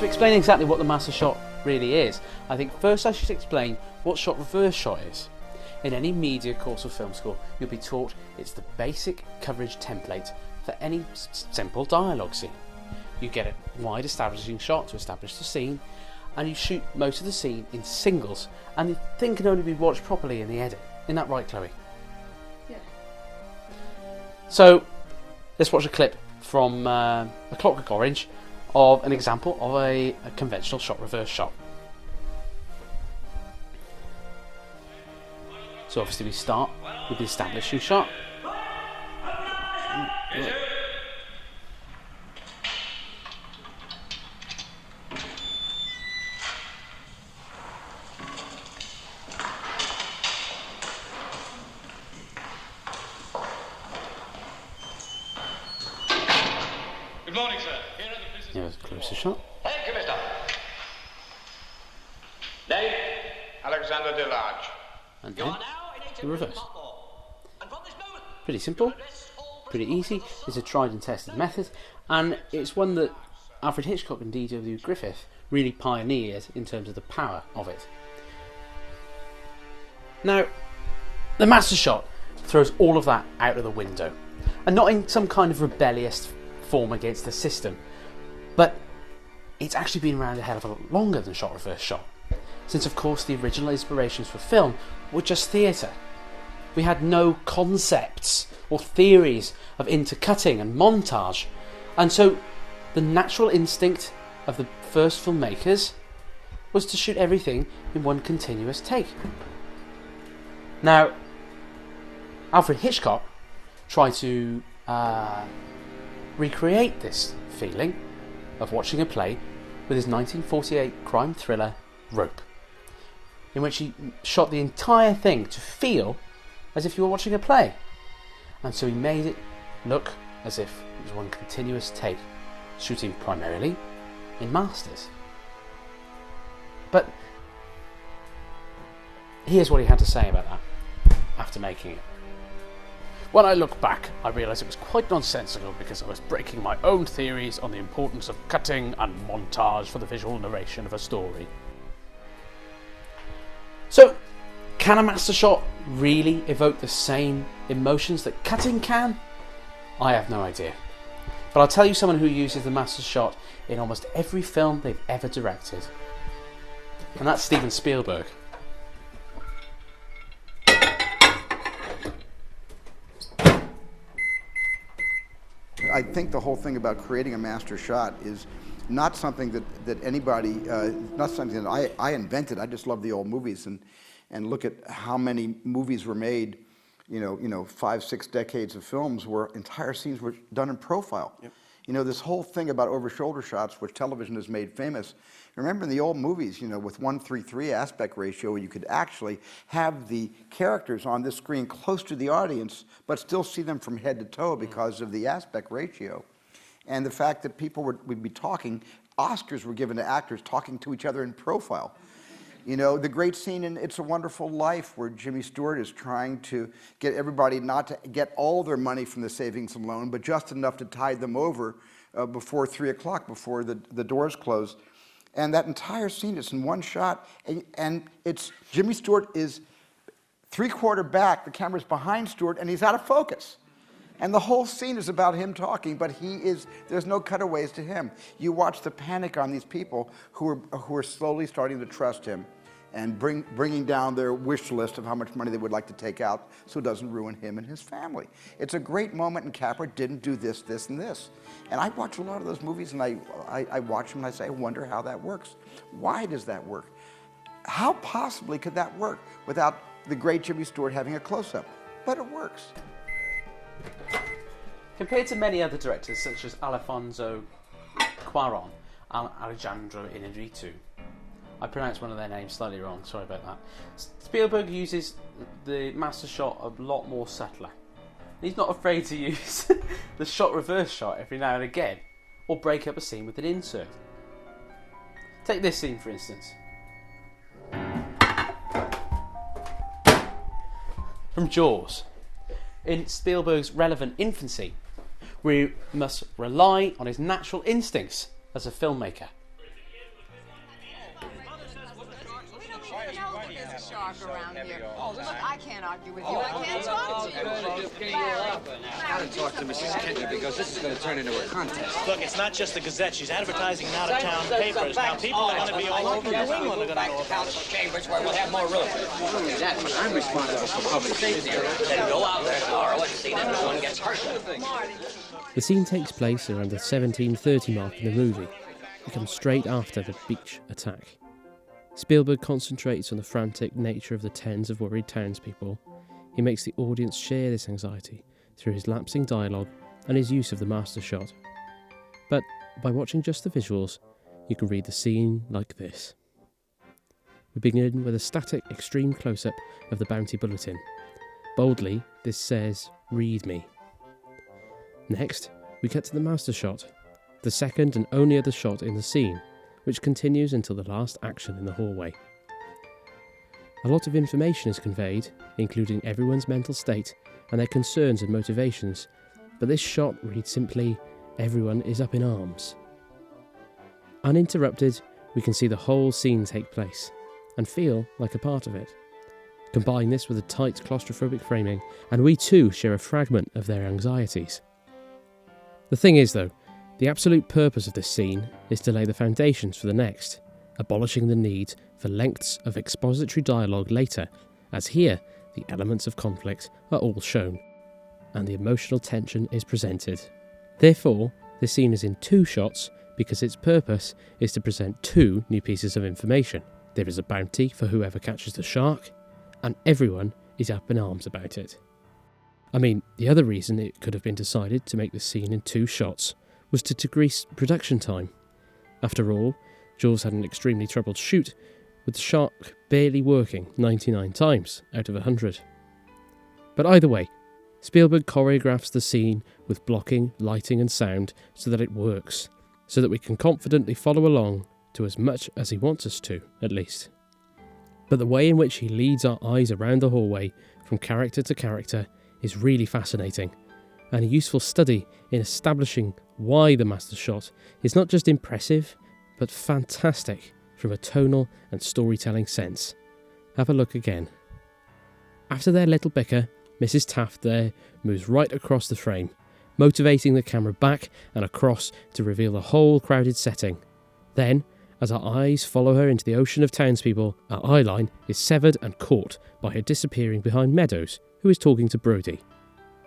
to explain exactly what the master shot really is, I think first I should explain what shot reverse shot is. In any media course or film school, you'll be taught it's the basic coverage template for any simple dialogue scene. You get a wide establishing shot to establish the scene, and you shoot most of the scene in singles, and the thing can only be watched properly in the edit. Isn't that right, Chloe? Yeah. So, let's watch a clip from A Clockwork Orange of an example of a conventional shot reverse shot. So obviously we start with the establishing shot. Good morning, sir. Here are the business. Here's a closer shot. Thank you, mister. Name? Alexander Delarge. And then the reverse. Pretty simple, pretty easy. It's a tried and tested method, and it's one that Alfred Hitchcock and D.W. Griffith really pioneered in terms of the power of it. Now, the master shot throws all of that out of the window, and not in some kind of rebellious form against the system, but it's actually been around a hell of a lot longer than shot reverse shot, since of course the original inspirations for film were just theatre. We had no concepts or theories of intercutting and montage, and so the natural instinct of the first filmmakers was to shoot everything in one continuous take. Now, Alfred Hitchcock tried to recreate this feeling of watching a play with his 1948 crime thriller Rope, in which he shot the entire thing to feel as if you were watching a play, and so he made it look as if it was one continuous take, shooting primarily in masters. But here's what he had to say about that after making it. When I look back, I realise it was quite nonsensical because I was breaking my own theories on the importance of cutting and montage for the visual narration of a story. So, can a master shot really evoke the same emotions that cutting can? I have no idea. But I'll tell you someone who uses the master shot in almost every film they've ever directed. And that's Steven Spielberg. I think the whole thing about creating a master shot is not something that anybody, not something that I invented. I just love the old movies and look at how many movies were made, 5-6 decades of films where entire scenes were done in profile. Yep. This whole thing about over-shoulder shots, which television has made famous. Remember in the old movies, with 1:3:3 aspect ratio, you could actually have the characters on this screen close to the audience, but still see them from head to toe because of the aspect ratio. And the fact that people would be talking, Oscars were given to actors talking to each other in profile. The great scene in It's a Wonderful Life where Jimmy Stewart is trying to get everybody not to get all their money from the savings and loan, but just enough to tide them over before 3 o'clock, before the doors close. And that entire scene is in one shot, and it's Jimmy Stewart is 3/4 back, the camera's behind Stewart, and he's out of focus. And the whole scene is about him talking, but there's no cutaways to him. You watch the panic on these people who are slowly starting to trust him and bringing down their wish list of how much money they would like to take out so it doesn't ruin him and his family. It's a great moment, and Capra didn't do this, this, and this. And I watch a lot of those movies, and I watch them, and I say, I wonder how that works. Why does that work? How possibly could that work without the great Jimmy Stewart having a close-up? But it works. Compared to many other directors such as Alfonso Cuarón and Alejandro Inarritu, I pronounced one of their names slightly wrong, sorry about that. Spielberg uses the master shot a lot more subtler. He's not afraid to use the shot reverse shot every now and again, or break up a scene with an insert. Take this scene for instance. From Jaws. In Spielberg's relevant infancy, we must rely on his natural instincts as a filmmaker. park around here. Oh, look, I can't argue with you. I can't talk to you. Gotta talk to Mrs. Kentner because this is going to turn into a contest. Look, it's not just the Gazette. She's advertising in out-of-town papers. Now, people are going to be all over New England are going to know about it. Council chambers where we'll have more room. Not only that, but I'm responsible for public safety. Then go out there tomorrow and see that no one gets hurt. The scene takes place around the 1730 mark in the movie. It comes straight after the beach attack. Spielberg concentrates on the frantic nature of the tens of worried townspeople. He makes the audience share this anxiety through his lapsing dialogue and his use of the master shot. But by watching just the visuals, you can read the scene like this. We begin with a static, extreme close-up of the bounty bulletin. Boldly, this says, "Read me." Next, we get to the master shot, the second and only other shot in the scene, which continues until the last action in the hallway. A lot of information is conveyed, including everyone's mental state and their concerns and motivations, but this shot reads simply, "Everyone is up in arms." Uninterrupted, we can see the whole scene take place, and feel like a part of it. Combine this with a tight claustrophobic framing, and we too share a fragment of their anxieties. The thing is though, the absolute purpose of this scene is to lay the foundations for the next, abolishing the need for lengths of expository dialogue later, as here the elements of conflict are all shown, and the emotional tension is presented. Therefore, this scene is in two shots because its purpose is to present two new pieces of information. There is a bounty for whoever catches the shark, and everyone is up in arms about it. I mean, the other reason it could have been decided to make the scene in two shots was to decrease production time. After all, Jaws had an extremely troubled shoot, with the shark barely working 99 times out of 100. But either way, Spielberg choreographs the scene with blocking, lighting and sound so that it works, so that we can confidently follow along to as much as he wants us to, at least. But the way in which he leads our eyes around the hallway from character to character is really fascinating, and a useful study in establishing why the master shot is not just impressive, but fantastic from a tonal and storytelling sense. Have a look again. After their little bicker, Mrs. Taft there moves right across the frame, motivating the camera back and across to reveal the whole crowded setting. Then, as our eyes follow her into the ocean of townspeople, our eye line is severed and caught by her disappearing behind Meadows, who is talking to Brodie.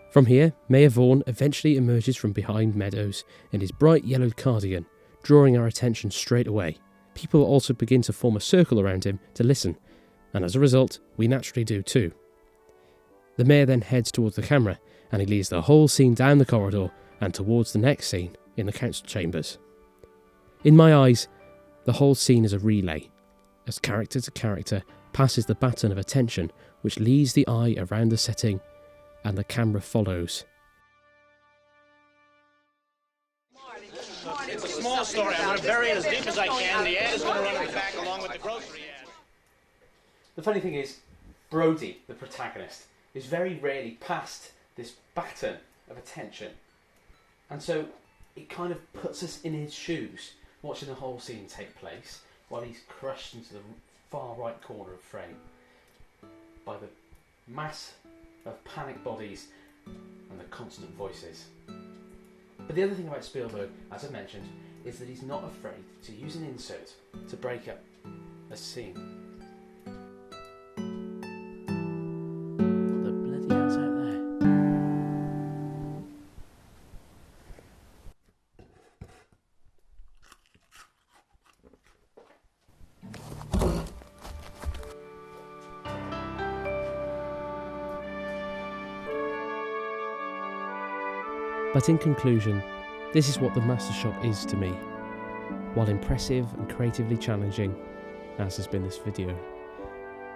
From here, Mayor Vaughan eventually emerges from behind Meadows in his bright yellowed cardigan, drawing our attention straight away. People also begin to form a circle around him to listen, and as a result, we naturally do too. The mayor then heads towards the camera, and he leads the whole scene down the corridor and towards the next scene in the council chambers. In my eyes, the whole scene is a relay, as character to character passes the baton of attention which leads the eye around the setting, and the camera follows. It's a small story. I'm going to bury it as deep as I can. The ad is going to run in the back along with the grocery ad. The funny thing is, Brodie, the protagonist, is very rarely past this baton of attention. And so it kind of puts us in his shoes, watching the whole scene take place, while he's crushed into the far right corner of frame by the mass of panic bodies and the constant voices. But the other thing about Spielberg, as I mentioned, is that he's not afraid to use an insert to break up a scene. What the bloody hell's out there? But in conclusion, this is what the master shot is to me. While impressive and creatively challenging, as has been this video,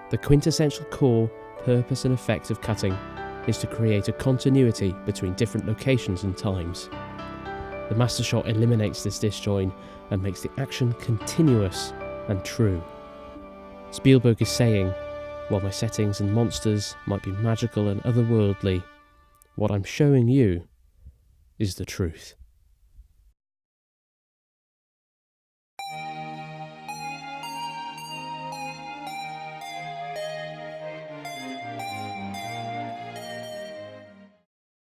the quintessential core, purpose and effect of cutting is to create a continuity between different locations and times. The master shot eliminates this disjoin and makes the action continuous and true. Spielberg is saying, while my settings and monsters might be magical and otherworldly, what I'm showing you is the truth.